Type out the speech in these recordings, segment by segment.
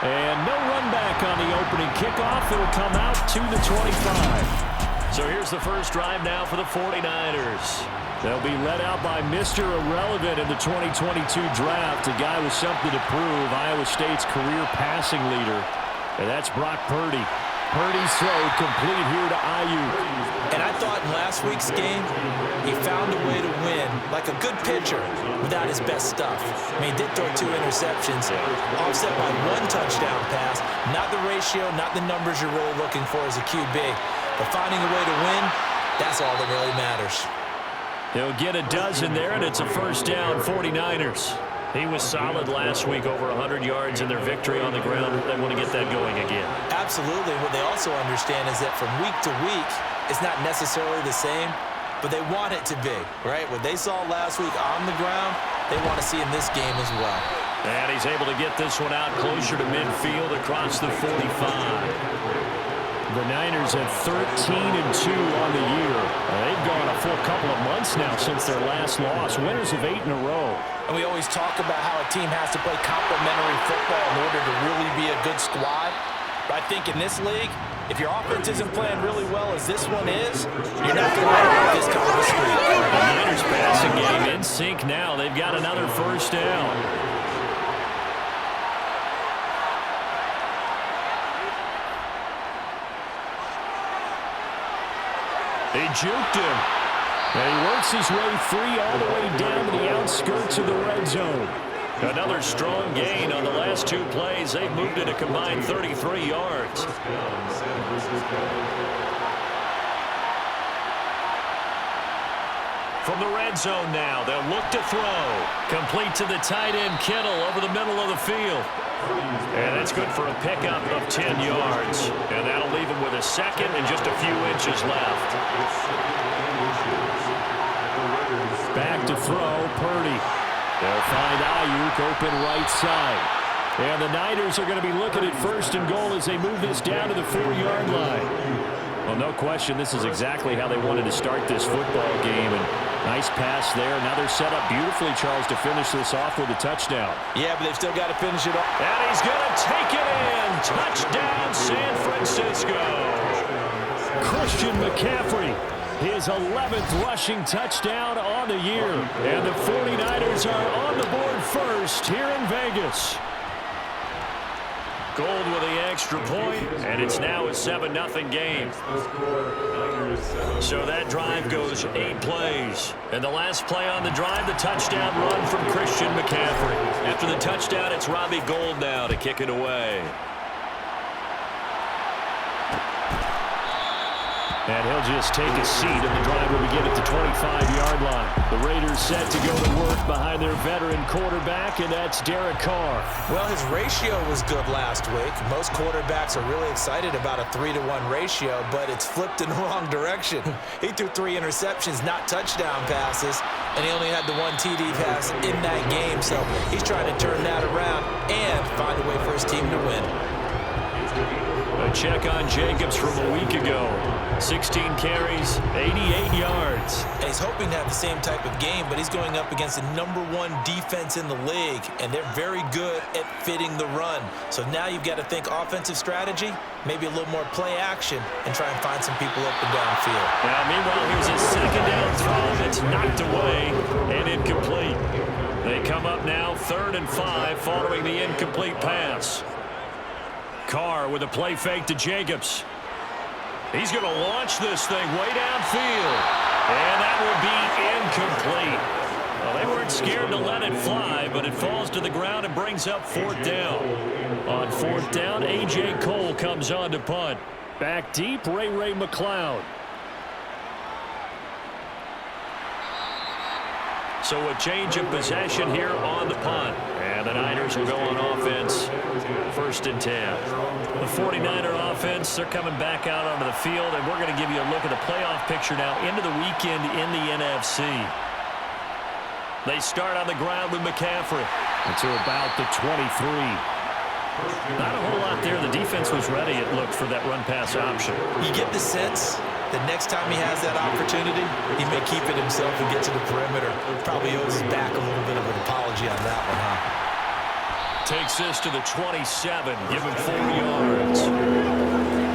And no run back on the opening kickoff. It'll come out to the 25. So here's the first drive now for the 49ers. They'll be led out by Mr. Irrelevant in the 2022 draft, a guy with something to prove, Iowa State's career passing leader. And that's Brock Purdy. Purdy's throw complete here to Aiyuk. And I thought in last week's game, he found a way to win, like a good pitcher, without his best stuff. I mean, he did throw 2 interceptions, offset by 1 touchdown pass. Not the ratio, not the numbers you're really looking for as a QB. But finding a way to win, that's all that really matters. He'll get a dozen there, and it's a first down, 49ers. He was solid last week, over 100 yards in their victory on the ground. They want to get that going again. Absolutely. What they also understand is that from week to week, it's not necessarily the same, but they want it to be, right? What they saw last week on the ground, they want to see in this game as well. And he's able to get this one out closer to midfield across the 45. The Niners have 13-2 on the year. They've gone a full couple of months now since their last loss. Winners of 8 in a row. And we always talk about how a team has to play complementary football in order to really be a good squad. But I think in this league, if your offense isn't playing really well as this one is, you're not going to win this kind of a streak. The Niners passing game in sync now. They've got another first down. They juked him. And he works his way free all the way down to the outskirts of the red zone. Another strong gain on the last 2 plays. They've moved it a combined 33 yards. From the red zone now, they'll look to throw. Complete to the tight end, Kittle, over the middle of the field. And that's good for a pickup of 10 yards. And that'll leave him with a second and just a few inches left. Back to throw, Purdy. They'll find Aiyuk open right side. And the Niners are going to be looking at first and goal as they move this down to the 4-yard line. Well, no question, this is exactly how they wanted to start this football game. And nice pass there. Now they're set up beautifully, Charles, to finish this off with a touchdown. Yeah, but they've still got to finish it off. And he's going to take it in. Touchdown, San Francisco. Christian McCaffrey, his 11th rushing touchdown on the year. And the 49ers are on the board first here in Vegas. Gold with the extra point, and it's now a 7-0 game. So that drive goes 8 plays. And the last play on the drive, the touchdown run from Christian McCaffrey. After the touchdown, it's Robbie Gould now to kick it away. And he'll just take a seat, and the drive will begin at the 25-yard line. The Raiders set to go to work behind their veteran quarterback, and that's Derek Carr. Well, his ratio was good last week. Most quarterbacks are really excited about a 3-to-1 ratio, but it's flipped in the wrong direction. He threw 3 interceptions, not touchdown passes, and he only had the 1 TD pass in that game, so he's trying to turn that around and find a way for his team to win. A check on Jacobs from a week ago. 16 carries, 88 yards. And he's hoping to have the same type of game, but he's going up against the #1 defense in the league, and they're very good at fitting the run. So now you've got to think offensive strategy, maybe a little more play action, and try and find some people up and downfield. Now, meanwhile, here's a second down throw that's knocked away and incomplete. They come up now 3rd and 5 following the incomplete pass. Carr with a play fake to Jacobs. He's going to launch this thing way downfield. And that will be incomplete. Well, they weren't scared to let it fly, but it falls to the ground and brings up 4th down. On 4th down, A.J. Cole comes on to punt. Back deep, Ray McCloud. So a change of possession here on the punt. And the Niners will go on offense, 1st and 10. The 49er offense, they're coming back out onto the field, and we're going to give you a look at the playoff picture now into the weekend in the NFC. They start on the ground with McCaffrey. To about the 23. Not a whole lot there. The defense was ready, it looked, for that run-pass option. You get the sense that next time he has that opportunity, he may keep it himself and get to the perimeter. Probably owes his back a little bit of an apology on that one, huh? Takes this to the 27, give him 4 yards.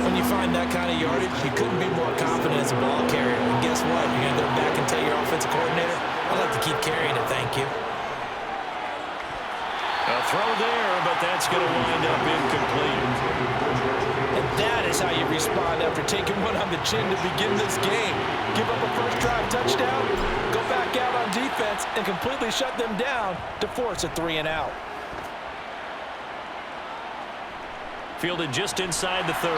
When you find that kind of yardage, you couldn't be more confident as a ball carrier. And guess what? You're going to go back and tell your offensive coordinator, I'd like to keep carrying it, thank you. A throw there, but that's going to wind up incomplete. And that is how you respond after taking one on the chin to begin this game. Give up a first drive touchdown, go back out on defense, and completely shut them down to force a 3-and-out. Fielded just inside the 30.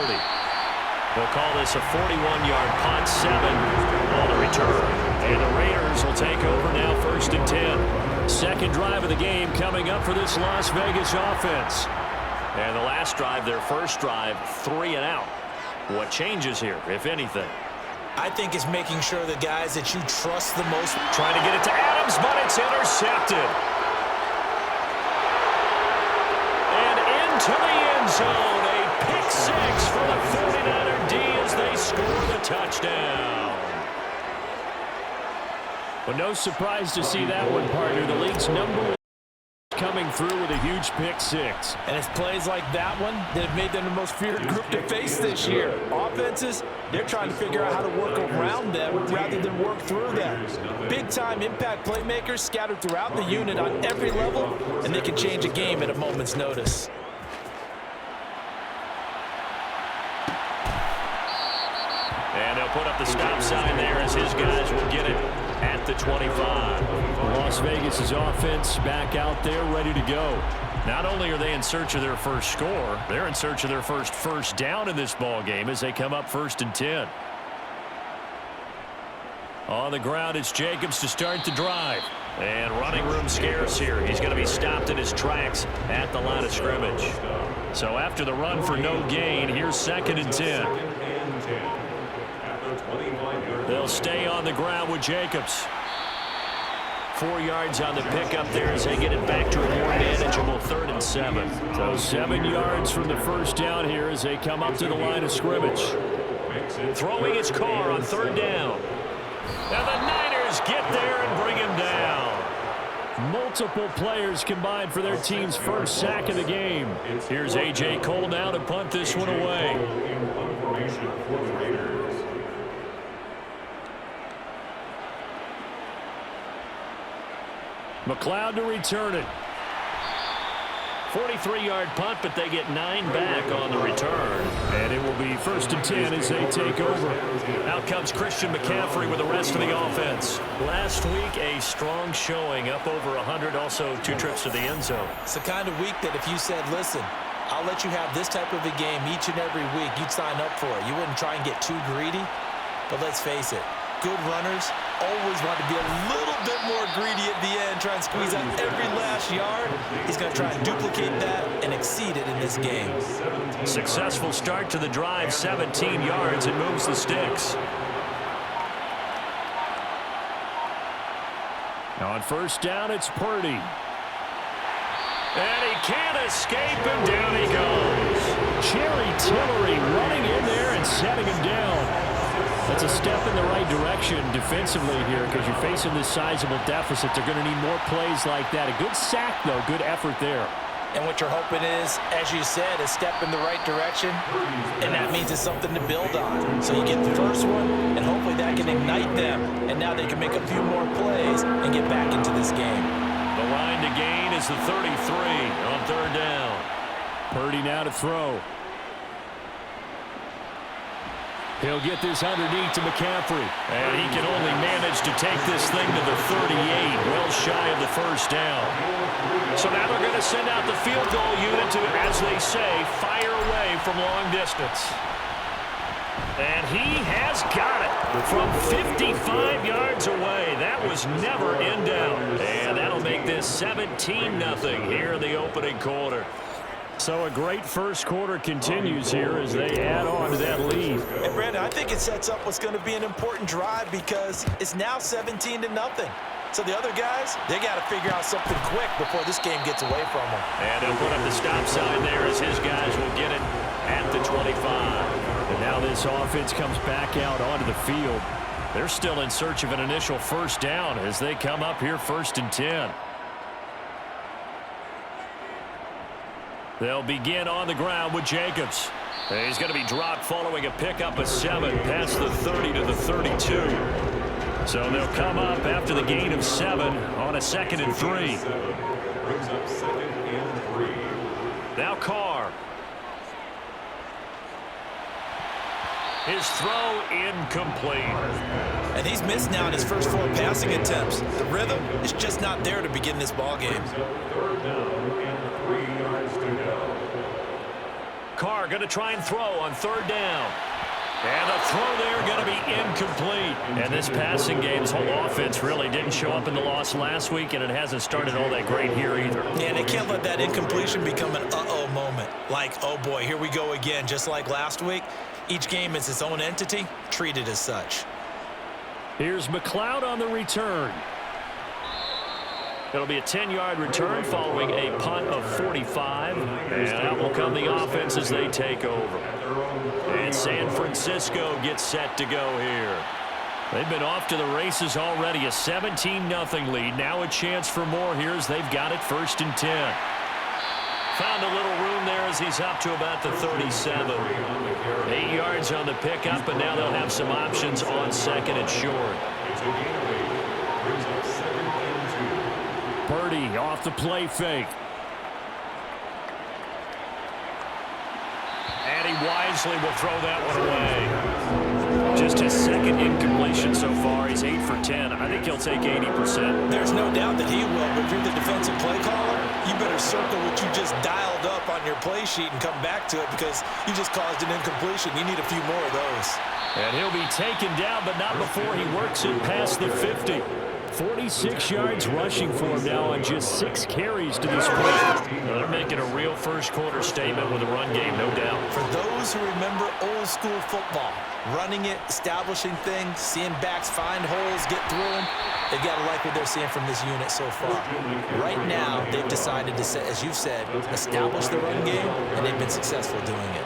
We'll call this a 41-yard punt, 7 on the return. And the Raiders will take over now, 1st and 10. Second drive of the game coming up for this Las Vegas offense. And the last drive, their first drive, 3-and-out. What changes here, if anything? I think it's making sure the guys that you trust the most. Trying to get it to Adams, but it's intercepted. And into the end zone, a pick-6 for the 49er D as they score the touchdown. Well, no surprise to see that one, partner. The league's #1 coming through with a huge pick-6. And it's plays like that one that have made them the most feared group to face this year. Offenses, they're trying to figure out how to work around them rather than work through them. Big-time impact playmakers scattered throughout the unit on every level, and they can change a game at a moment's notice. And they'll put up the stop sign there as his guys will get it at the 25. Las Vegas' offense back out there ready to go. Not only are they in search of their first score, they're in search of their first down in this ball game as they come up 1st and 10. On the ground, it's Jacobs to start the drive. And running room scarce here. He's going to be stopped in his tracks at the line of scrimmage. So after the run for no gain, here's 2nd and 10. They'll stay on the ground with Jacobs. 4 yards on the pickup there as they get it back to a more manageable 3rd and 7. So 7 yards from the first down here as they come up to the line of scrimmage. Throwing his car on 3rd down. Now the Niners get there and bring him down. Multiple players combined for their team's first sack of the game. Here's A.J. Cole now to punt this one away. McLeod to return it. 43-yard punt, but they get 9 back on the return. And it will be 1st and 10 as they take over. Out comes Christian McCaffrey with the rest of the offense. Last week, a strong showing, up over 100, also 2 trips to the end zone. It's the kind of week that if you said, listen, I'll let you have this type of a game each and every week, you'd sign up for it. You wouldn't try and get too greedy. But let's face it, good runners always want to be a little bit more greedy at the end, try and squeeze out every last yard. He's going to try and duplicate that and exceed it in this game. Successful start to the drive, 17 yards, and moves the sticks. Now on 1st down, it's Purdy. And he can't escape, and down he goes. Jerry Tillery running in there and setting him down. That's a step in the right direction defensively here because you're facing this sizable deficit. They're going to need more plays like that. A good sack, though. Good effort there. And what you're hoping is, as you said, a step in the right direction, and that means it's something to build on. So you get the first one, and hopefully that can ignite them, and now they can make a few more plays and get back into this game. The line to gain is the 33 on 3rd down. Purdy now to throw. He'll get this underneath to McCaffrey. And he can only manage to take this thing to the 38, well shy of the 1st down. So now they're going to send out the field goal unit to, as they say, fire away from long distance. And he has got it from 55 yards away. That was never in doubt. And that'll make this 17-0 here in the opening quarter. So a great first quarter continues here as they add on to that lead. And Brandon, I think it sets up what's going to be an important drive because it's now 17-0. So the other guys, they got to figure out something quick before this game gets away from them. And he'll put up the stop sign there as his guys will get it at the 25. And now this offense comes back out onto the field. They're still in search of an initial 1st down as they come up here 1st and 10. They'll begin on the ground with Jacobs. He's going to be dropped following a pickup of 7 past the 30 to the 32. So they'll come up after the gain of 7 on a 2nd and 3. Now Carr. His throw incomplete. And he's missed now in his first 4 passing attempts. The rhythm is just not there to begin this ball game. Carr going to try and throw on 3rd down. And the throw there going to be incomplete. And this passing game's whole offense really didn't show up in the loss last week, and it hasn't started all that great here either. Yeah, and they can't let that incompletion become an uh-oh moment. Like, oh boy, here we go again, just like last week. Each game is its own entity, treated as such. Here's McLeod on the return. It'll be a 10-yard return following a punt of 45. And out will come the offense as they take over. And San Francisco gets set to go here. They've been off to the races already. A 17-0 lead. Now a chance for more here as they've got it 1st and 10. Found a little room there as he's up to about the 37. 8 yards on the pickup, and now they'll have some options on 2nd and short. Purdy off the play fake. And he wisely will throw that one away. Just his 2nd incompletion so far. He's 8 for 10. I think he'll take 80%. There's no doubt that he will, but if you're the defensive play caller, you better circle what you just dialed up on your play sheet and come back to it because you just caused an incompletion. You need a few more of those. And he'll be taken down, but not before he works it past the 50. 46 yards rushing for him now on just 6 carries to this point. They're making a real first-quarter statement with a run game, no doubt. For those who remember old-school football, running it, establishing things, seeing backs find holes, get through them, they've got to like what they're seeing from this unit so far. Right now, they've decided to, as you've said, establish the run game, and they've been successful doing it.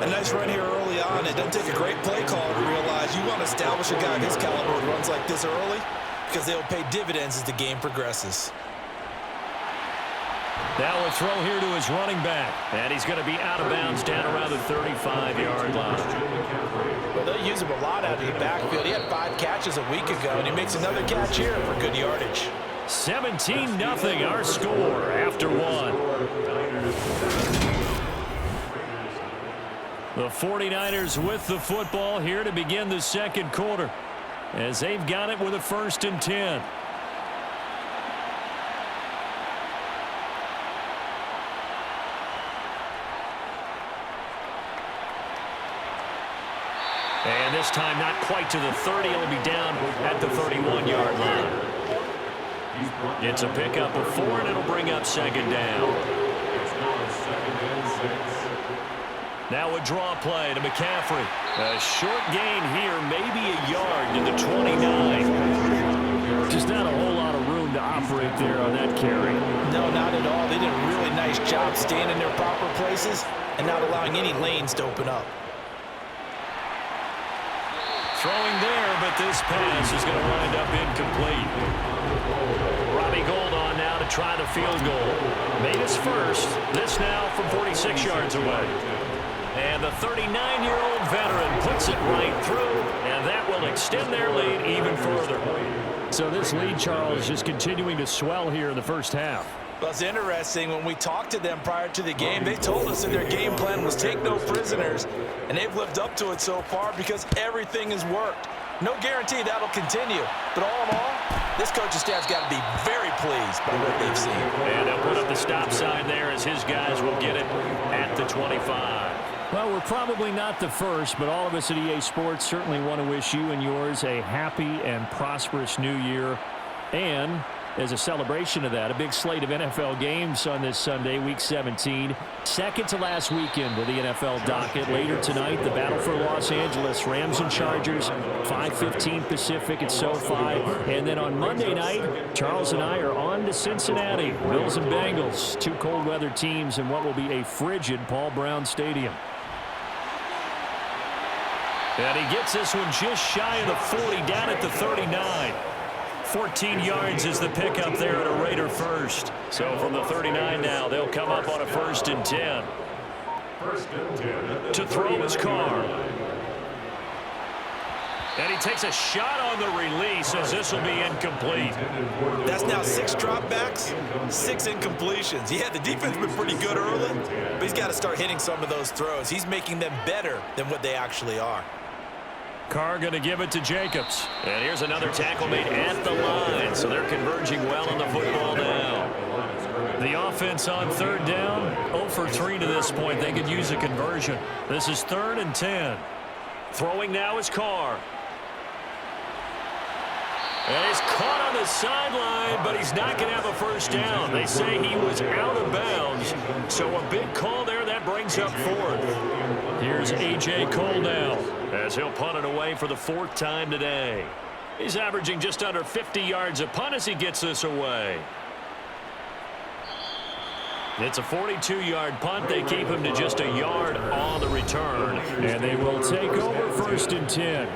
A nice run here early on. It doesn't take a great play caller to realize you want to establish a guy of his caliber with runs like this early because they'll pay dividends as the game progresses. Now a throw here to his running back. And he's going to be out of bounds down around the 35-yard line. Well, they use him a lot out of the backfield. He had 5 catches a week ago, and he makes another catch here for good yardage. 17-0 our score after 1. The 49ers with the football here to begin the 2nd quarter as they've got it with a 1st and 10. And this time not quite to the 30. It'll be down at the 31-yard line. It's a pickup of 4, and it'll bring up 2nd down. Now a draw play to McCaffrey. A short gain here, maybe a yard to the 29. Just not a whole lot of room to operate there on that carry. No, not at all. They did a really nice job staying in their proper places and not allowing any lanes to open up. Throwing there, but this pass is going to wind up incomplete. Robbie Gould on now to try the field goal. Made his first. This now from 46 yards away. And the 39-year-old veteran puts it right through, and that will extend their lead even further. So this lead, Charles, just continuing to swell here in the first half. Well, it's interesting. When we talked to them prior to the game, they told us that their game plan was take no prisoners, and they've lived up to it so far because everything has worked. No guarantee that'll continue, but all in all, this coaching staff's got to be very pleased by what they've seen. And they'll put up the stop sign there as his guys will get it at the 25. Well, we're probably not the first, but all of us at EA Sports certainly want to wish you and yours a happy and prosperous new year. And as a celebration of that, a big slate of NFL games on this Sunday, Week 17. Second to last weekend of the NFL docket. Later tonight, the battle for Los Angeles, Rams and Chargers, 5:15 Pacific at SoFi. And then on Monday night, Charles and I are on to Cincinnati. Bills and Bengals, 2 cold weather teams in what will be a frigid Paul Brown Stadium. And he gets this one just shy of the 40, down at the 39. 14 yards is the pickup there at a Raider first. So from the 39 now, they'll come up on a 1st and 10. To throw his Carr. And he takes a shot on the release as this will be incomplete. That's now 6 dropbacks, 6 incompletions. Yeah, the defense has been pretty good early, but he's got to start hitting some of those throws. He's making them better than what they actually are. Carr going to give it to Jacobs. And here's another tackle made at the line, so they're converging well on the football now. The offense on 3rd down, 0 for 3 to this point. They could use a conversion. This is 3rd and 10. Throwing now is Carr. And he's caught on the sideline, but he's not going to have a 1st down. They say he was out of bounds, so a big call there that brings up 4th. Here's A.J. Cole now, as he'll punt it away for the 4th time today. He's averaging just under 50 yards a punt as he gets this away. It's a 42-yard punt. They keep him to just a yard on the return. And they will take over 1st and 10.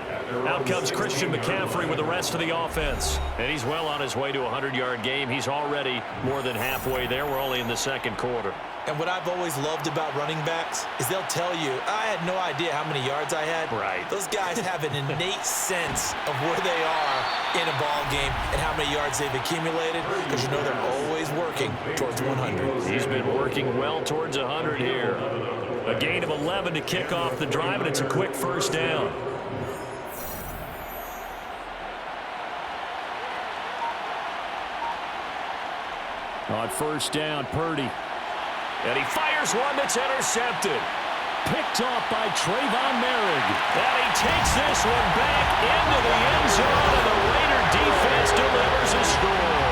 Out comes Christian McCaffrey with the rest of the offense. And he's well on his way to a 100-yard game. He's already more than halfway there. We're only in the 2nd quarter. And what I've always loved about running backs is they'll tell you, I had no idea how many yards I had. Right. Those guys have an innate sense of where they are in a ball game and how many yards they've accumulated, because you know they're always working towards 100. He's been working well towards 100 here. A gain of 11 to kick off the drive, and it's a quick 1st down. On 1st down, Purdy. And he fires one that's intercepted. Picked off by Trayvon Merrick. And he takes this one back into the end zone, and the Raider defense delivers a score.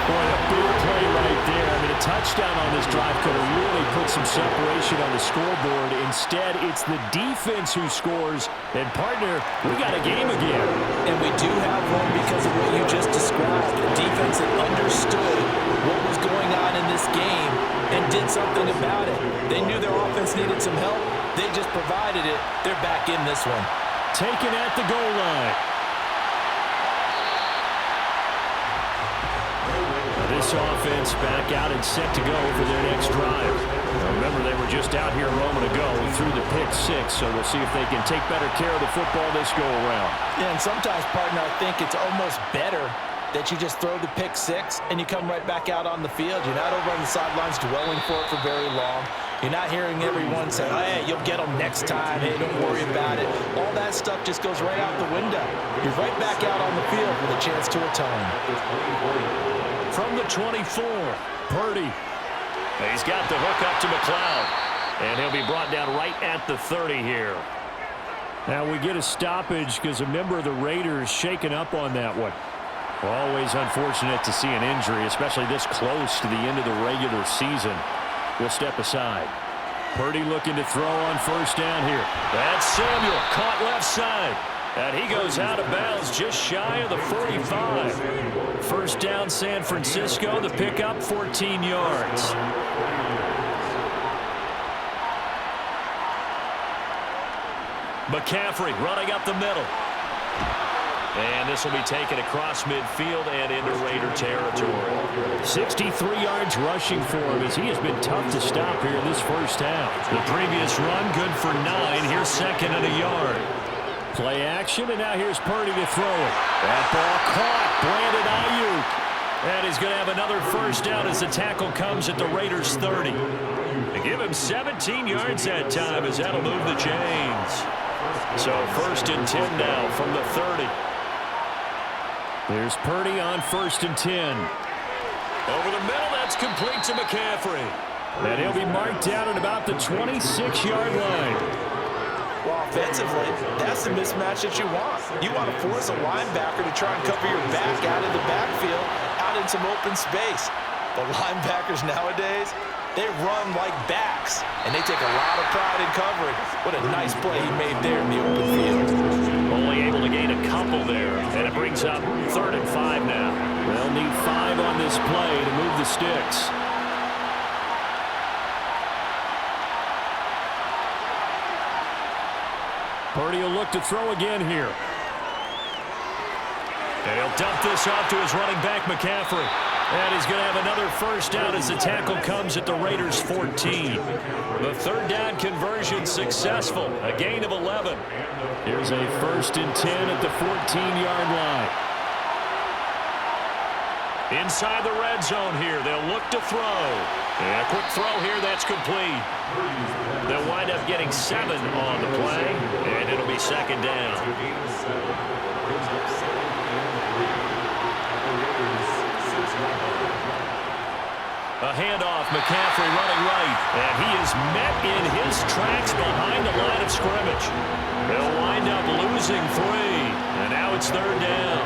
Boy, a big play right there. I mean, a touchdown on this drive could have really put some separation on the scoreboard. Instead, it's the defense who scores. And, partner, we got a game again. And we do have one because of what you just described. The defense that understood what was going on in this game and did something about it. They knew their offense needed some help. They just provided it. They're back in this one. Taken at the goal line. This offense back out and set to go for their next drive. Now remember, they were just out here a moment ago and threw the pick 6, so we'll see if they can take better care of the football this go-around. Yeah, and sometimes, partner, I think it's almost better that you just throw the pick 6 and you come right back out on the field. You're not over on the sidelines dwelling for it for very long. You're not hearing everyone say, hey, you'll get them next time. Hey, don't worry about it. All that stuff just goes right out the window. You're right back out on the field with a chance to atone. From the 24, Purdy. He's got the hook up to McLeod. And he'll be brought down right at the 30 here. Now we get a stoppage because a member of the Raiders shaken up on that one. Always unfortunate to see an injury, especially this close to the end of the regular season. We'll step aside. Purdy looking to throw on 1st down here. That's Samuel, caught left side. And he goes out of bounds just shy of the 45. 1st down, San Francisco. The pickup, 14 yards. McCaffrey running up the middle. And this will be taken across midfield and into Raider territory. 63 yards rushing for him as he has been tough to stop here this 1st half. The previous run good for 9. Here's 2nd and a yard. Play action, and now here's Purdy to throw it. That ball caught. Brandon Ayuk. And he's going to have another 1st down as the tackle comes at the Raiders' 30. They give him 17 yards that time as that'll move the chains. So 1st and 10 now from the 30. There's Purdy on 1st and 10. Over the middle, that's complete to McCaffrey. And he'll be marked down at about the 26-yard line. Well, offensively, that's the mismatch that you want. You want to force a linebacker to try and cover your back out of the backfield, out in some open space. The linebackers nowadays, they run like backs, and they take a lot of pride in covering. What a nice play he made there in the open field. Only able to gain a couple there, and it brings up 3rd and 5 now. They'll need 5 on this play to move the sticks. Purdy will look to throw again here. And he'll dump this off to his running back, McCaffrey. And he's going to have another first down as the tackle comes at the Raiders' 14. The third down conversion successful, a gain of 11. Here's a 1st and 10 at the 14-yard line. Inside the red zone here, they'll look to throw. And a quick throw here, that's complete. They'll wind up getting 7 on the play, and it'll be second down. A handoff, McCaffrey running right, and he is met in his tracks behind the line of scrimmage. They'll wind up losing 3, and now it's third down.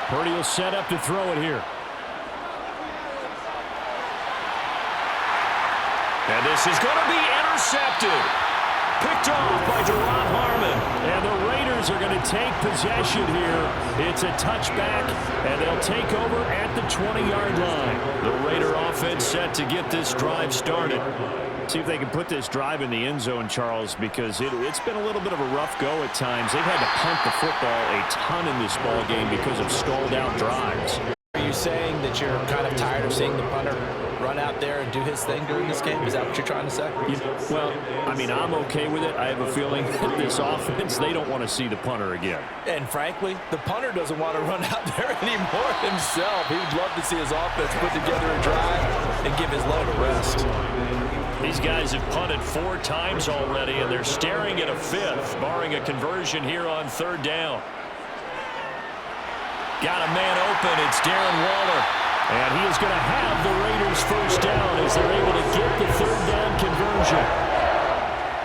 Purdy will set up to throw it here. And this is going to be intercepted. Picked off by Duron Harmon. And the Raiders are going to take possession here. It's a touchback, and they'll take over at the 20-yard line. The Raider offense set to get this drive started. See if they can put this drive in the end zone, Charles, because it's been a little bit of a rough go at times. They've had to punt the football a ton in this ball game because of stalled-out drives. Are you saying that you're kind of tired of seeing the punter run out there and do his thing during this game? Is that what you're trying to say? Well, I mean, I'm okay with it. I have a feeling that this offense, they don't want to see the punter again. And frankly, the punter doesn't want to run out there anymore himself. He would love to see his offense put together a drive and give his load a rest. These guys have punted 4 times already, and they're staring at a 5th, barring a conversion here on third down. Got a man open. It's Darren Waller. And he is going to have the Raiders first down as they're able to get the third down conversion.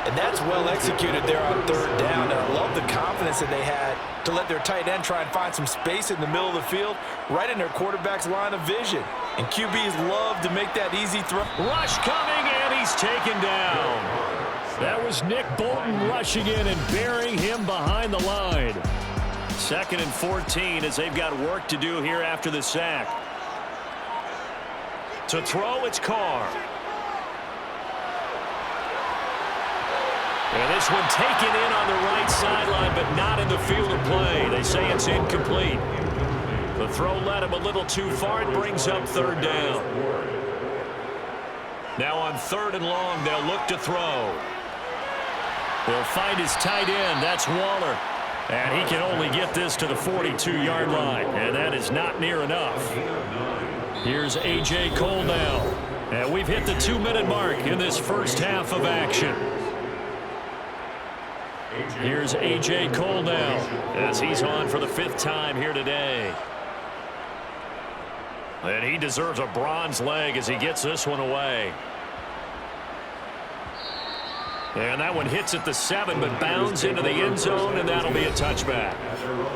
And that's well executed there on third down. And I love the confidence that they had to let their tight end try and find some space in the middle of the field, right in their quarterback's line of vision. And QBs love to make that easy throw. Rush coming, and he's taken down. That was Nick Bolton rushing in and burying him behind the line. 2nd and 14 as they've got work to do here after the sack. To throw, it's Carr. And this one taken in on the right sideline, but not in the field of play. They say it's incomplete. The throw led him a little too far. It brings up third down. Now on 3rd and long, they'll look to throw. They'll find his tight end. That's Waller. And he can only get this to the 42-yard line. And that is not near enough. Here's A.J. Cole now. And we've hit the 2-minute mark in this first half of action. Here's A.J. Cole now as he's on for the 5th time here today. And he deserves a bronze leg as he gets this one away. And that one hits at the 7, but bounds into the end zone, and that'll be a touchback.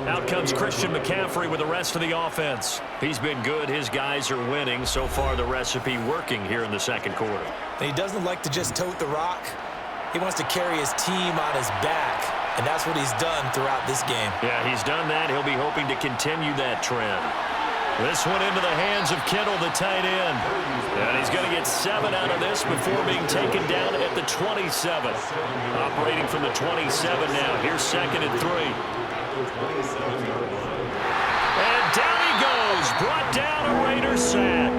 Out comes Christian McCaffrey with the rest of the offense. He's been good. His guys are winning. So far, the recipe working here in the second quarter. And he doesn't like to just tote the rock. He wants to carry his team on his back, and that's what he's done throughout this game. Yeah, he's done that. He'll be hoping to continue that trend. This one into the hands of Kittle, the tight end. And he's going to get 7 out of this before being taken down at the 27. Operating from the 27 now. Here's 2nd and 3. And down he goes. Brought down a Raiders sack.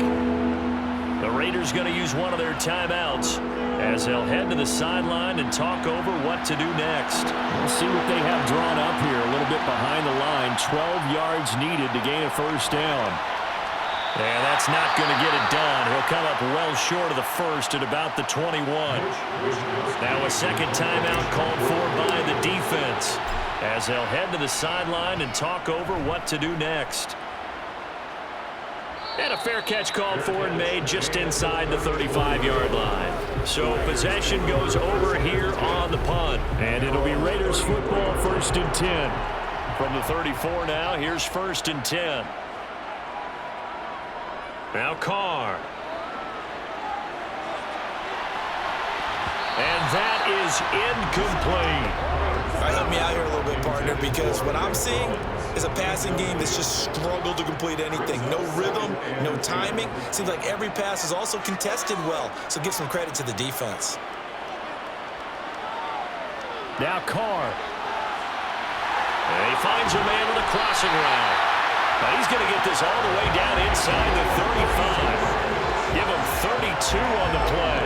The Raiders going to use one of their timeouts as they'll head to the sideline and talk over what to do next. We'll see what they have drawn up here. A little bit behind the line. 12 yards needed to gain a first down. And that's not going to get it done. He'll come up well short of the first at about the 21. Now a second timeout called for by the defense as they'll head to the sideline and talk over what to do next. And a fair catch called for and made just inside the 35-yard line. So possession goes over here on the punt. And it'll be Raiders football, 1st and 10. From the 34 now, here's 1st and 10. Now Carr. And that is incomplete. All right, help me out here a little bit, partner, because what I'm seeing is a passing game that's just struggled to complete anything. No rhythm, no timing. Seems like every pass is also contested well, so give some credit to the defense. Now Carr. And he finds a man on the crossing route. Now he's going to get this all the way down inside the 35. Give him 32 on the play.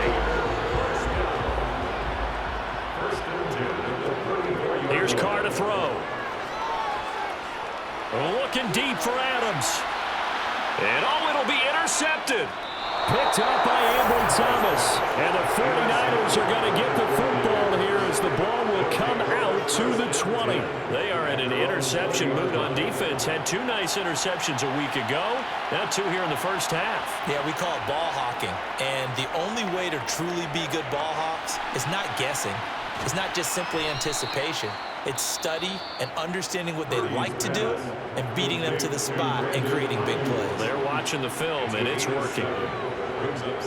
Here's Carr to throw. Looking deep for Adams. And it'll be intercepted. Picked up by Ambry Thomas. And the 49ers are going to get the football here as the ball will come out to the 20. They are in an interception mood on defense. Had 2 nice interceptions a week ago. Now 2 here in the first half. Yeah, we call it ball hawking. And the only way to truly be good ball hawks is not guessing. It's not just simply anticipation. It's study and understanding what they like to do and beating them to the spot and creating big plays. They're watching the film, and it's working.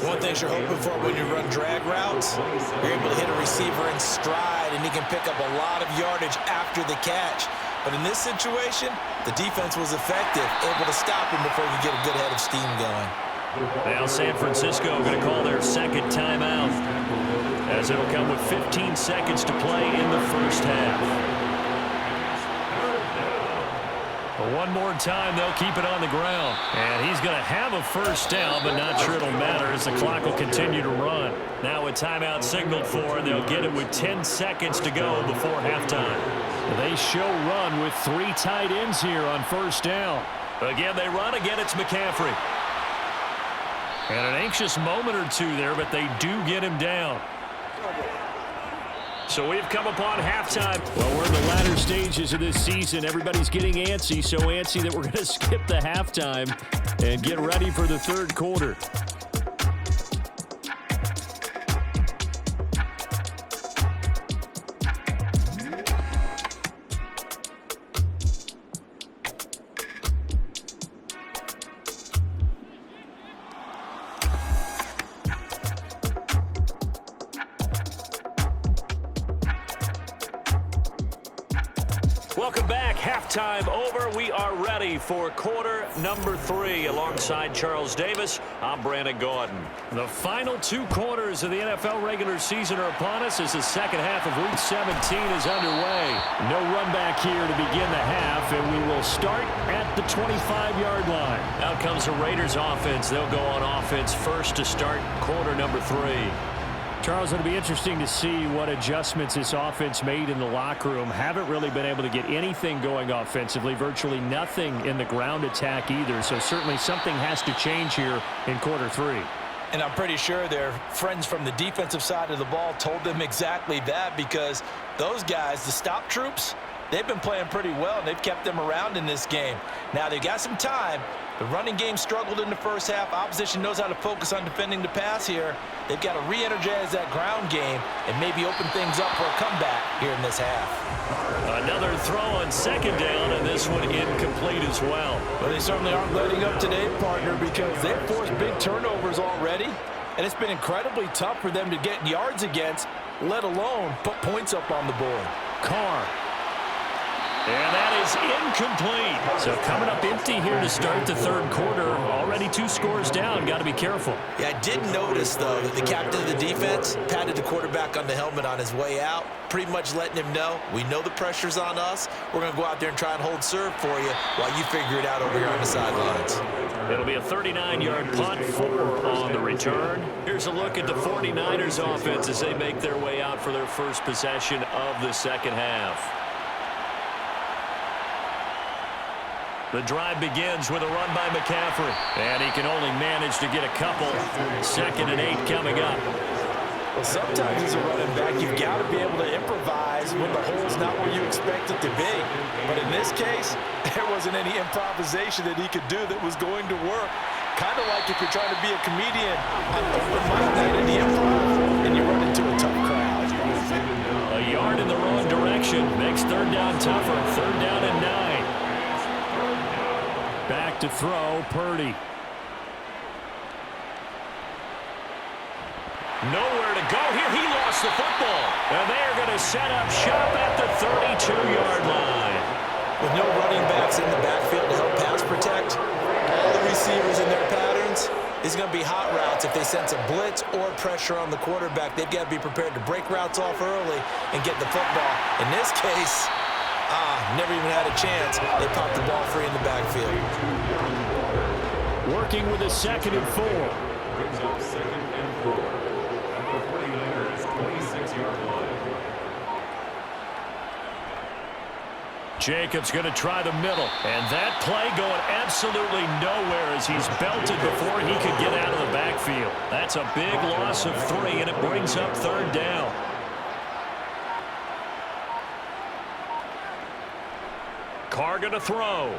One thing you're hoping for when you run drag routes, you're able to hit a receiver in stride, and he can pick up a lot of yardage after the catch. But in this situation, the defense was effective, able to stop him before he could get a good head of steam going. Now San Francisco going to call their second timeout, as it'll come with 15 seconds to play in the first half. But one more time, they'll keep it on the ground. And he's going to have a first down, but not sure it'll matter as the clock will continue to run. Now a timeout signaled for, and they'll get it with 10 seconds to go before halftime. They show run with 3 tight ends here on first down. Again, they run. Again, it's McCaffrey. And an anxious moment or 2 there, but they do get him down. So we've come upon halftime. Well, we're in the latter stages of this season. Everybody's getting antsy, so antsy that we're going to skip the halftime and get ready for the third quarter. Welcome back. Halftime over. We are ready for quarter number 3. Alongside Charles Davis, I'm Brandon Gordon. The final 2 quarters of the NFL regular season are upon us as the second half of Week 17 is underway. No run back here to begin the half, and we will start at the 25-yard line. Out comes the Raiders offense. They'll go on offense first to start quarter number 3. Charles, it'll be interesting to see what adjustments this offense made in the locker room. Haven't really been able to get anything going offensively, virtually nothing in the ground attack either. So certainly something has to change here in quarter 3. And I'm pretty sure their friends from the defensive side of the ball told them exactly that, because those guys, the stop troops, they've been playing pretty well, and they've kept them around in this game. Now, they've got some time. The running game struggled in the first half. Opposition knows how to focus on defending the pass here. They've got to re-energize that ground game and maybe open things up for a comeback here in this half. Another throw on second down, and this one incomplete as well. Well, they certainly aren't letting up today, partner, because they've forced big turnovers already, and it's been incredibly tough for them to get yards against, let alone put points up on the board. Carr. And that is incomplete. So coming up empty here to start the third quarter. Already 2 scores down. Got to be careful. Yeah, I did notice, though, that the captain of the defense patted the quarterback on the helmet on his way out, pretty much letting him know, we know the pressure's on us. We're going to go out there and try and hold serve for you while you figure it out over here on the sidelines. It'll be a 39-yard punt, 4 on the return. Here's a look at the 49ers offense as they make their way out for their first possession of the second half. The drive begins with a run by McCaffrey. And he can only manage to get a couple. 2nd and 8 coming up. Well, sometimes as a running back, you've got to be able to improvise when the hole's not where you expect it to be. But in this case, there wasn't any improvisation that he could do that was going to work. Kind of like if you're trying to be a comedian on open mic night in the improv and you run into a tough crowd. A yard in the wrong direction makes third down tougher. 3rd down and 9. Back to throw, Purdy. Nowhere to go here. He lost the football. And they're going to set up shop at the 32-yard line. With no running backs in the backfield to help pass protect, all the receivers in their patterns, These are going to be hot routes. If they sense a blitz or pressure on the quarterback, they've got to be prepared to break routes off early and get the football. In this case, never even had a chance. They popped the ball free in the backfield. Working with a 2nd and 4. Brings up 2nd and 4. At the 49ers, 26-yard line. Jacobs going to try the middle. And that play going absolutely nowhere as he's belted before he could get out of the backfield. That's a big loss of 3, and it brings up 3rd down. Carr going to throw.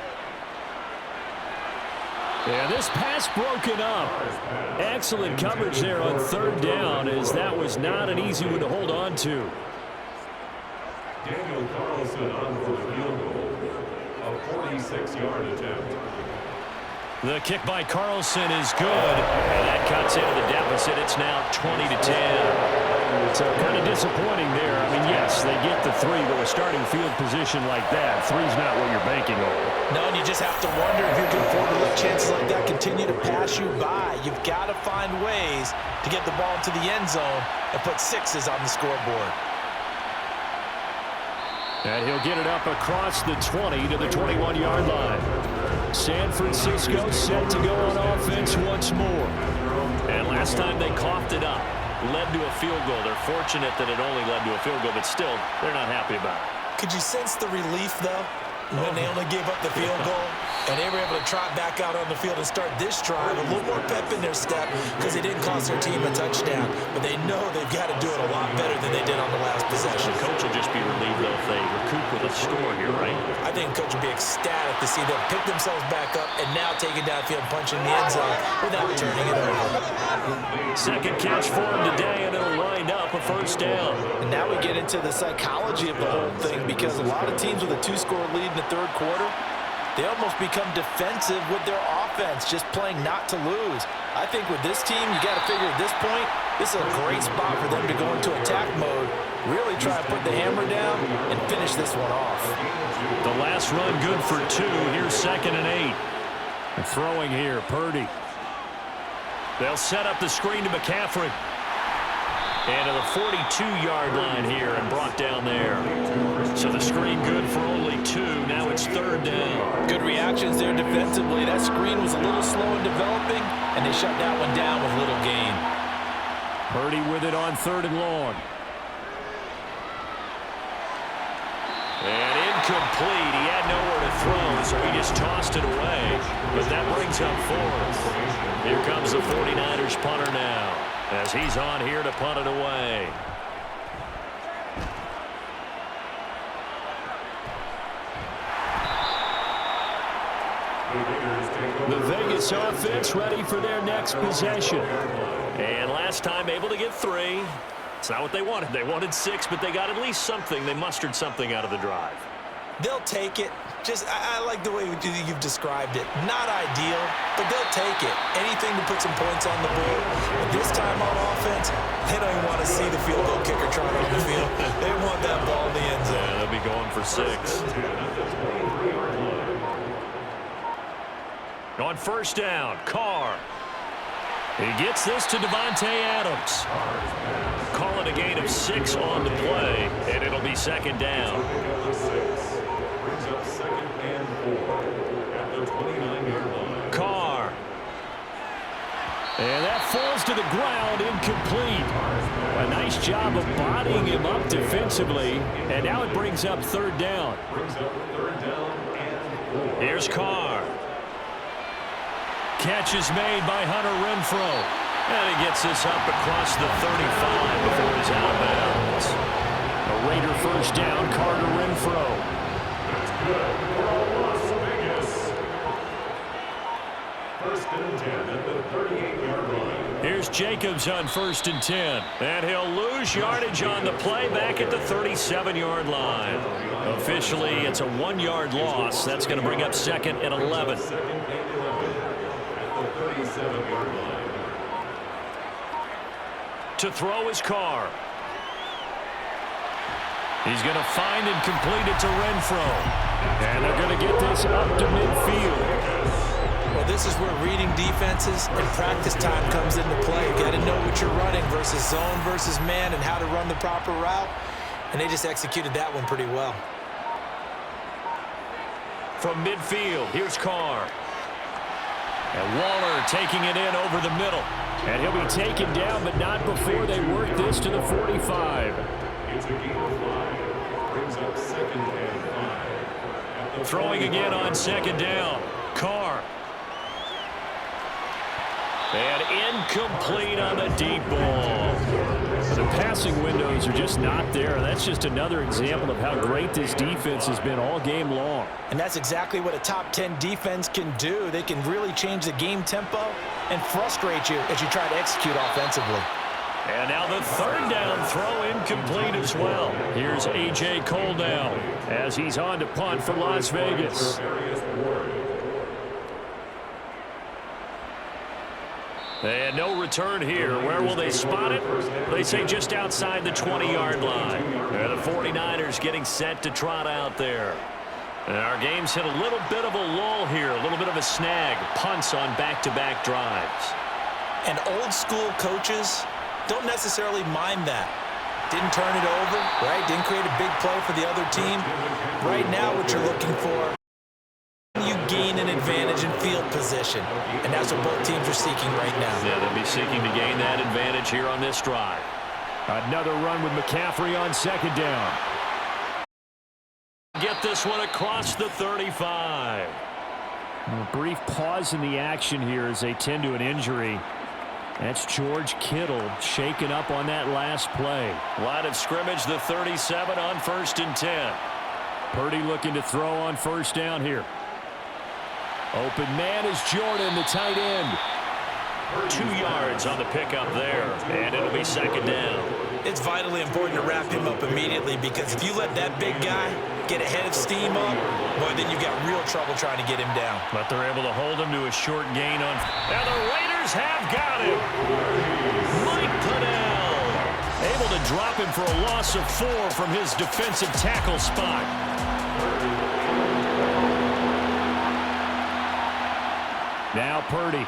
Yeah, this pass broken up. Excellent coverage there on 3rd down, as that was not an easy one to hold on to. Daniel Carlson on for the field goal. A 46-yard attempt. The kick by Carlson is good, and that cuts into the deficit. It's now 20-10. So kind of disappointing there. I mean, yes, they get the 3, but a starting field position like that, 3's not what you're banking on. No, and you just have to wonder if you can afford to let chances like that continue to pass you by. You've got to find ways to get the ball into the end zone and put 6s on the scoreboard. And he'll get it up across the 20 to the 21-yard line. San Francisco set to go on offense once more. And last time they coughed it up, led to a field goal. They're fortunate that it only led to a field goal, but still, they're not happy about it. Could you sense the relief, though, when they only gave up the field goal? And they were able to trot back out on the field and start this drive. A little more pep in their step because they didn't cost their team a touchdown. But they know they've got to do it a lot better than they did on the last possession. The coach will just be relieved, though, if they recoup with a score here, right? I think the coach will be ecstatic to see them pick themselves back up and now take it downfield, punching the end zone without turning it over. 2nd catch for him today, and it'll wind up a 1st down. And now we get into the psychology of the whole thing, because a lot of teams with a 2-score lead in the 3rd quarter, they almost become defensive with their offense, just playing not to lose. I think with this team, you got to figure at this point, this is a great spot for them to go into attack mode, really try to put the hammer down and finish this one off. The last run good for 2. Here's 2nd and 8. And throwing here, Purdy. They'll set up the screen to McCaffrey. And to the 42-yard line here and brought down there. So the screen good for only 2. Now it's 3rd down. Good reactions there defensively. That screen was a little slow in developing, and they shut that one down with little gain. Purdy with it on 3rd and long. And incomplete. He had nowhere to throw, so he just tossed it away. But that brings up 4th. Here comes the 49ers punter now, as he's on here to punt it away. The Vegas offense ready for their next possession. And last time able to get 3. It's not what they wanted. They wanted 6, but they got at least something. They mustered something out of the drive. They'll take it. I like the way you've described it. Not ideal, but they'll take it. Anything to put some points on the board. But this time on offense, they don't even want to see the field goal kicker trot on the field. They want that ball in the end zone. Yeah, they'll be going for 6. On 1st down, Carr. He gets this to Devontae Adams. Call it a gain of 6 on the play, and it'll be 2nd down. Brings up 2nd and 4 at the 29-yard line. Carr. And that falls to the ground, incomplete. A nice job of bodying him up defensively, and now it brings up 3rd down. Brings up 3rd down and 4. Here's Carr. Catch is made by Hunter Renfrow. And he gets this up across the 35 before he's out of bounds. A Raider 1st down, Carter Renfrow. That's good for Las Vegas. 1st and 10 at the 38-yard line. Here's Jacobs on 1st and 10. And he'll lose yardage on the play back at the 37-yard line. Officially, it's a 1-yard loss. That's going to bring up 2nd and 11. 2nd and 11 at the 37-yard line. To throw his Carr. He's going to find and complete it to Renfrow. And they're going to get this up to midfield. Well, this is where reading defenses and practice time comes into play. You got to know what you're running versus zone versus man and how to run the proper route. And they just executed that one pretty well. From midfield, here's Carr. And Waller taking it in over the middle. And he'll be taken down, but not before they work this to the 45. It's a gain of 5. Brings up 2nd and 5. Throwing again on 2nd down. Carr. And incomplete on the deep ball. The passing windows are just not there. That's just another example of how great this defense has been all game long. And that's exactly what a top 10 defense can do. They can really change the game tempo and frustrate you as you try to execute offensively. And now the 3rd down throw incomplete as well. Here's A.J. Cole now as he's on to punt for Las Vegas. And no return here. Where will they spot it? They say just outside the 20-yard line. And the 49ers getting set to trot out there. And our game's hit a little bit of a lull here, a little bit of a snag. Punts on back-to-back drives. And old school coaches don't necessarily mind that. Didn't turn it over, right? Didn't create a big play for the other team. Right now what you're looking for, you gain an advantage in field position. And that's what both teams are seeking right now. Yeah, they'll be seeking to gain that advantage here on this drive. Another run with McCaffrey on 2nd down. Get this one across the 35. A brief pause in the action here as they tend to an injury. That's George Kittle shaken up on that last play. Line of scrimmage, the 37 on 1st and 10. Purdy looking to throw on 1st down here. Open man is Jordan, the tight end. 2 yards on the pickup there, and it'll be 2nd down. It's vitally important to wrap him up immediately because if you let that big guy get ahead of steam up, boy, then you've got real trouble trying to get him down. But they're able to hold him to a short gain on. And the Raiders have got him. Mike Pennell able to drop him for a loss of 4 from his defensive tackle spot. Now Purdy.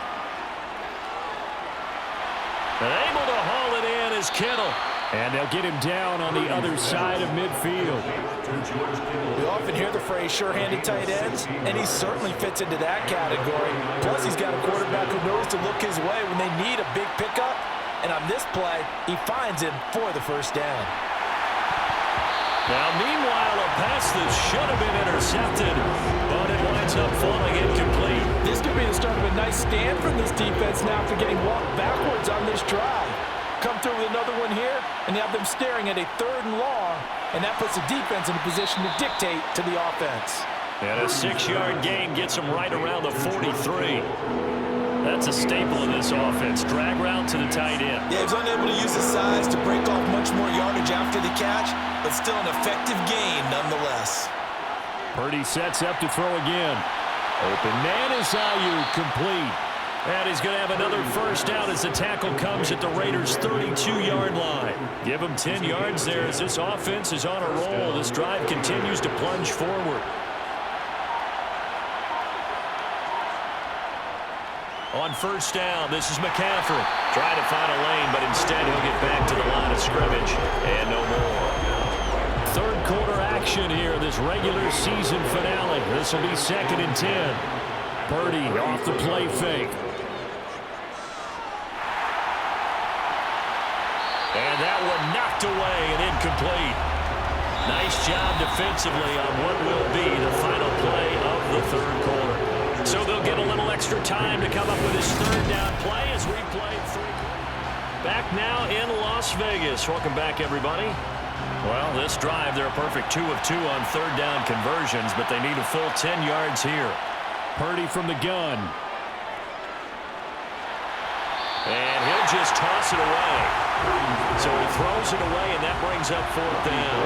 And able to haul it in is Kittle. And they'll get him down on the other side of midfield. We often hear the phrase sure-handed tight ends, and he certainly fits into that category. Plus, he's got a quarterback who knows to look his way when they need a big pickup. And on this play, he finds him for the 1st down. Now, meanwhile, a pass that should have been intercepted, but it winds up falling incomplete. This could be the start of a nice stand from this defense now after getting walked backwards on this drive. Come through with another one here, and you have them staring at a 3rd and long, and that puts the defense in a position to dictate to the offense. And a 6-yard gain gets them right around the 43. That's a staple of this offense. Drag route to the tight end. Yeah, he was unable to use his size to break off much more yardage after the catch, but still an effective gain nonetheless. Purdy sets up to throw again. Open man is Ayuk, complete. And he's going to have another 1st down as the tackle comes at the Raiders' 32-yard line. Give him 10 yards there as this offense is on a roll. This drive continues to plunge forward. On 1st down, this is McCaffrey. Trying to find a lane, but instead he'll get back to the line of scrimmage. And no more. 3rd quarter action here, this regular season finale. This will be 2nd and 10. Purdy off the play fake. And that one knocked away and incomplete. Nice job defensively on what will be the final play of the 3rd quarter. So they'll get a little extra time to come up with his 3rd down play as we play 3. Back now in Las Vegas. Welcome back, everybody. Well, this drive, they're a perfect 2 of 2 on 3rd down conversions, but they need a full 10 yards here. Purdy from the gun. And he'll just toss it away. So he throws it away, and that brings up 4th down.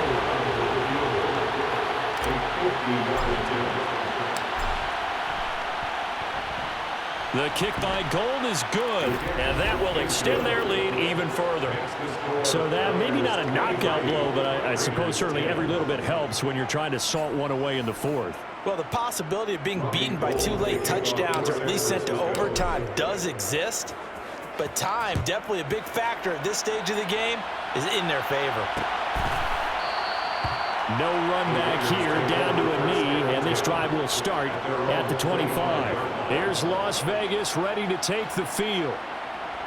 The kick by Gold is good, and that will extend their lead even further. So that maybe not a knockout blow, but I suppose certainly every little bit helps when you're trying to salt one away in the 4th. Well, the possibility of being beaten by 2 late touchdowns or at least sent to overtime does exist, but time, definitely a big factor at this stage of the game, is in their favor. No run back here, down to a knee, and this drive will start at the 25. Here's Las Vegas ready to take the field.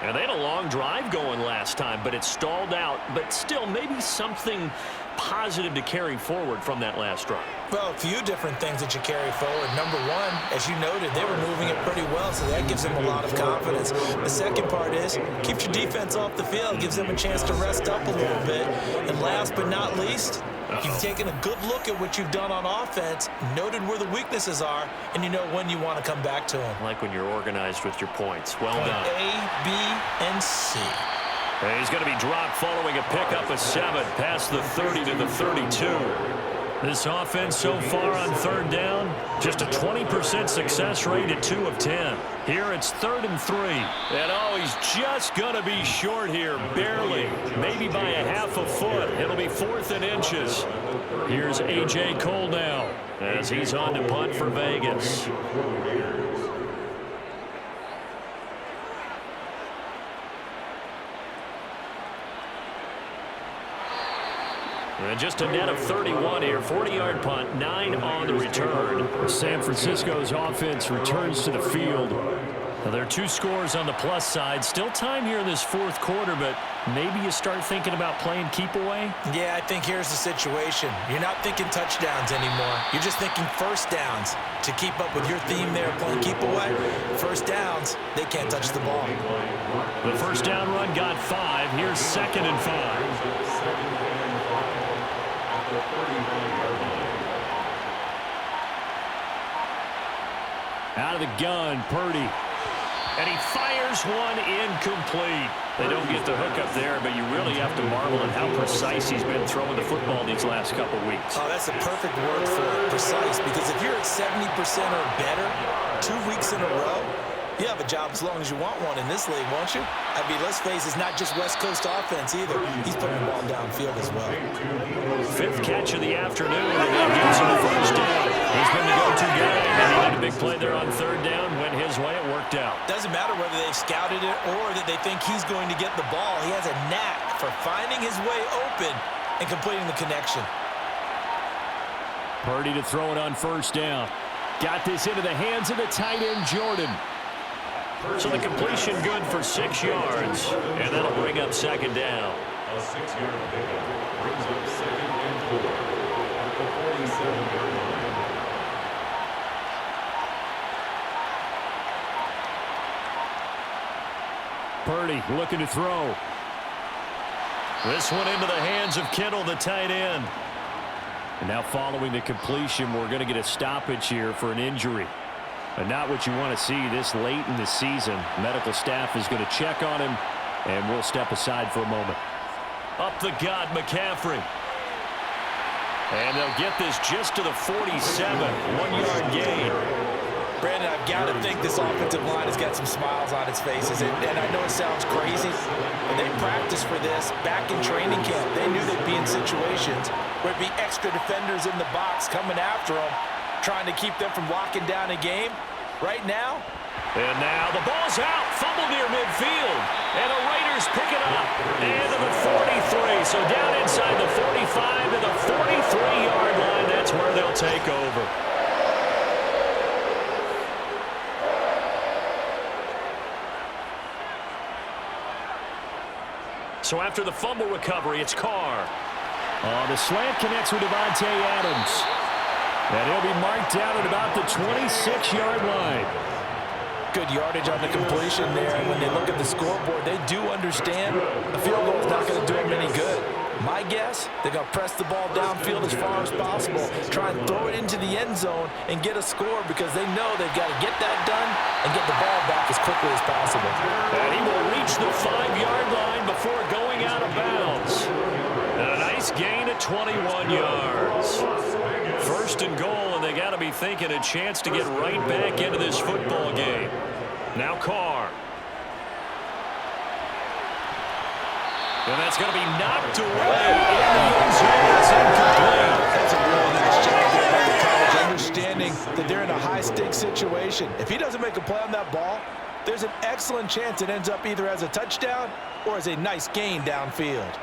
And they had a long drive going last time, but it stalled out. But still, maybe something positive to carry forward from that last drive. Well, a few different things that you carry forward. Number one, as you noted, they were moving it pretty well, so that gives them a lot of confidence. The second part is, keeps your defense off the field, gives them a chance to rest up a little bit. And last but not least, you've taken a good look at what you've done on offense, noted where the weaknesses are, and you know when you want to come back to them. Like when you're organized with your points. Well done. A, B, and C. And he's going to be dropped following a pickup of 7 past the 30 to the 32. This offense so far on third down, just a 20% success rate at 2 of 10. Here it's 3rd and 3. And oh, he's just going to be short here, barely, maybe by a half a foot. It'll be 4th and inches. Here's A.J. Cole now as he's on to punt for Vegas. And just a net of 31 here, 40-yard punt, 9 on the return. San Francisco's offense returns to the field. Now, there are 2 scores on the plus side. Still time here in this 4th quarter, but maybe you start thinking about playing keep away? Yeah, I think here's the situation. You're not thinking touchdowns anymore. You're just thinking first downs. To keep up with your theme there, playing keep away, first downs, they can't touch the ball. The first down run got 5. Here's 2nd and 5. Out of the gun, Purdy. And he fires one incomplete. They don't get the hook up there, but you really have to marvel at how precise he's been throwing the football these last couple weeks. Oh, that's a perfect word for it, precise, because if you're at 70% or better 2 weeks in a row, you have a job as long as you want one in this league, won't you? I mean, let's face it, it's not just West Coast offense either. He's putting the ball downfield as well. 5th catch of the afternoon, and that gives him the first down. He's been the go-to guy, and he had a big play there on 3rd down. Went his way, it worked out. Doesn't matter whether they've scouted it or that they think he's going to get the ball. He has a knack for finding his way open and completing the connection. Purdy to throw it on 1st down. Got this into the hands of the tight end, Jordan. So the completion good for 6 yards, and that'll bring up 2nd down. A 6-yard pickup brings up 2nd and 4 at the 47-yard line. Purdy looking to throw. This one into the hands of Kittle, the tight end. And now following the completion, we're going to get a stoppage here for an injury. And not what you want to see this late in the season. Medical staff is going to check on him, and we'll step aside for a moment. Up the gut, McCaffrey. And they'll get this just to the 47. 1-yard gain. Brandon, I've got to think this offensive line has got some smiles on its faces. And I know it sounds crazy, but they practiced for this back in training camp. They knew they'd be in situations where it'd be extra defenders in the box coming after them, trying to keep them from locking down a game. Right now. And now the ball's out. Fumble near midfield. And the Raiders pick it up. And to the 43. So down inside the 45 to the 43-yard line. That's where they'll take over. So after the fumble recovery, it's Carr. The slant connects with Davante Adams. And he'll be marked down at about the 26-yard line. Good yardage on the completion there. And when they look at the scoreboard, they do understand a field goal is not going to do them any good. My guess, they're going to press the ball downfield as far as possible, try and throw it into the end zone and get a score because they know they've got to get that done and get the ball back as quickly as possible. And he will reach the 5-yard line before going out of bounds. And a nice gain at 21 yards. 1st and goal, and they got to be thinking a chance to get right back into this football game. Now Carr. And that's going to be knocked away in the end zone. It's incomplete. That's a real nice job there by the college, understanding that they're in a high-stakes situation. If he doesn't make a play on that ball, there's an excellent chance it ends up either as a touchdown or as a nice gain downfield.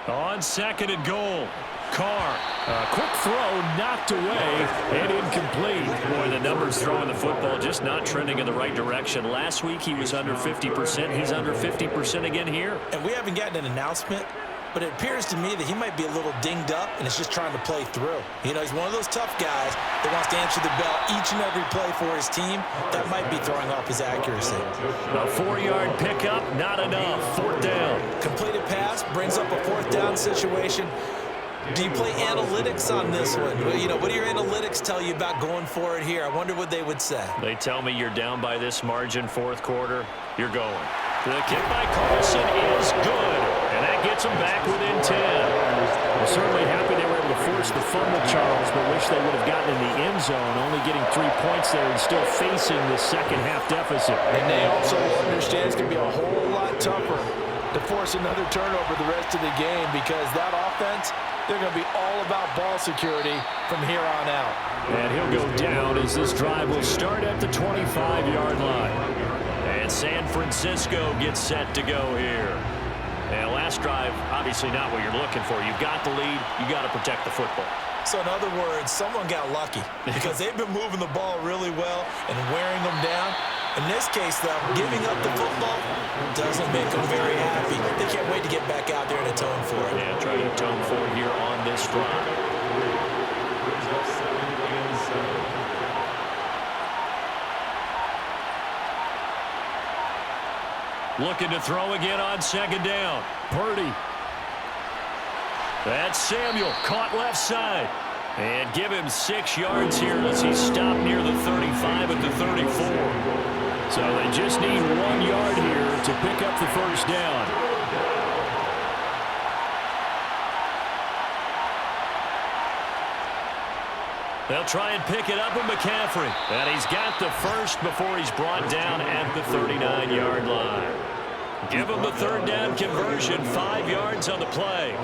On 2nd and goal, Carr. A quick throw knocked away and incomplete. Boy, the numbers throwing the football just not trending in the right direction. Last week he was under 50%. He's under 50% again here. And we haven't gotten an announcement, but it appears to me that he might be a little dinged up and is just trying to play through. You know, he's one of those tough guys that wants to answer the bell each and every play for his team. That might be throwing off his accuracy. A 4-yard pickup, not enough. 4th down. Completed pass brings up a 4th down situation. Do you play analytics on this one? You know, what do your analytics tell you about going for it here? I wonder what they would say. They tell me you're down by this margin 4th quarter. You're going. The kick by Carlson is good, and that gets them back within 10. We're certainly happy they were able to force the fumble, Charles, but wish they would have gotten in the end zone, only getting 3 points there and still facing the second-half deficit. And they also understand it's going to be a whole lot tougher to force another turnover the rest of the game because that offense, they're going to be all about ball security from here on out. And he'll go down as this drive will start at the 25-yard line. And San Francisco gets set to go here. And last drive, obviously not what you're looking for. You've got the lead. You got to protect the football. So in other words, someone got lucky because they've been moving the ball really well and wearing them down. In this case, though, giving up the football doesn't make them very happy. They can't wait to get back out there and atone for it. Yeah, try to atone for it here on this drive. Brings up 2nd and 7. Looking to throw again on 2nd down. Purdy. That's Samuel, caught left side. And give him 6 yards here as he stopped near the 35 at the 34. So they just need 1 yard here to pick up the first down. They'll try and pick it up with McCaffrey. And he's got the first before he's brought down at the 39-yard line. Give him the 3rd down conversion, 5 yards on the play.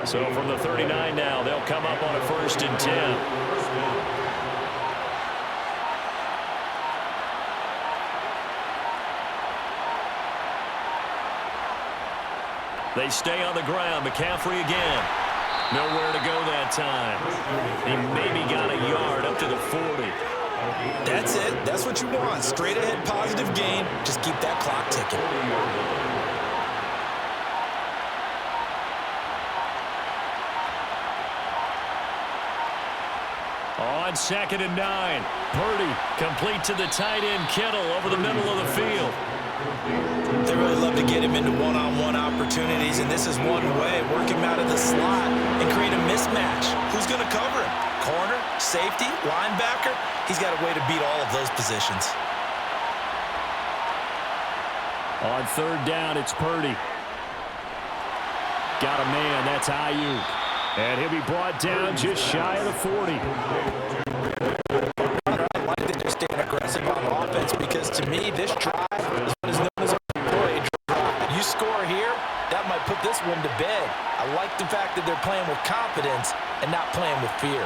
So from the 39 now, they'll come up on a 1st and 10. They stay on the ground. McCaffrey again. Nowhere to go that time. He maybe got a yard up to the 40. That's it. That's what you want. Straight ahead positive gain. Just keep that clock ticking. On 2nd and 9. Purdy complete to the tight end Kittle over the middle of the field. They really love to get him into one-on-one opportunities, and this is one way. Work him out of the slot and create a mismatch. Who's going to cover him? Corner, safety, linebacker? He's got a way to beat all of those positions. On 3rd down, it's Purdy. Got a man, that's Ayuk. And he'll be brought down just shy of the 40. I like that they're staying aggressive on offense because, to me, this drive is what is known as a play drive. You score here, that might put this one to bed. I like the fact that they're playing with confidence and not playing with fear.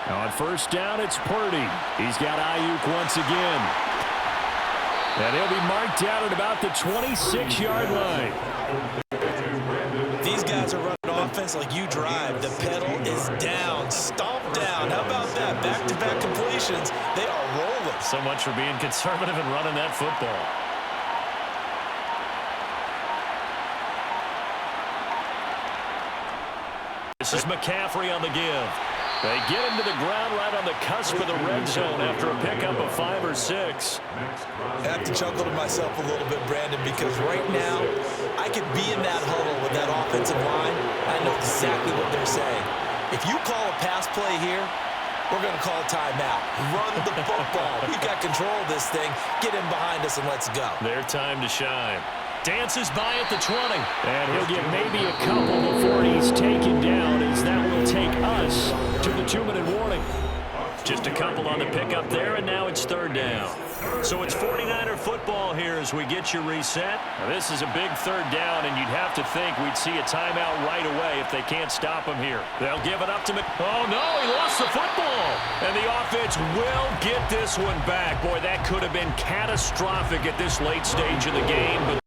On 1st down, it's Purdy. He's got Ayuk once again. And he'll be marked down at about the 26-yard line. These guys are running offense like you drive. The pedal is down, stomp down. How about that? Back-to-back completions. They are rolling. So much for being conservative and running that football. This is McCaffrey on the give. They get him to the ground right on the cusp of the red zone after a pickup of 5 or 6. I have to chuckle to myself a little bit, Brandon, because right now I could be in that huddle with that offensive line. I know exactly what they're saying. If you call a pass play here, we're going to call a timeout. Run the football. We've got control of this thing. Get in behind us and let's go. Their time to shine. Dances by at the 20. And he'll get maybe a couple before he's taken down, as that will take us to the 2-minute warning. Just a couple on the pickup there, and now it's 3rd down. So it's 49er football here as we get your reset. Now this is a big third down, and you'd have to think we'd see a timeout right away if they can't stop him here. They'll give it up to Oh, no, he lost the football. And the offense will get this one back. Boy, that could have been catastrophic at this late stage of the game, but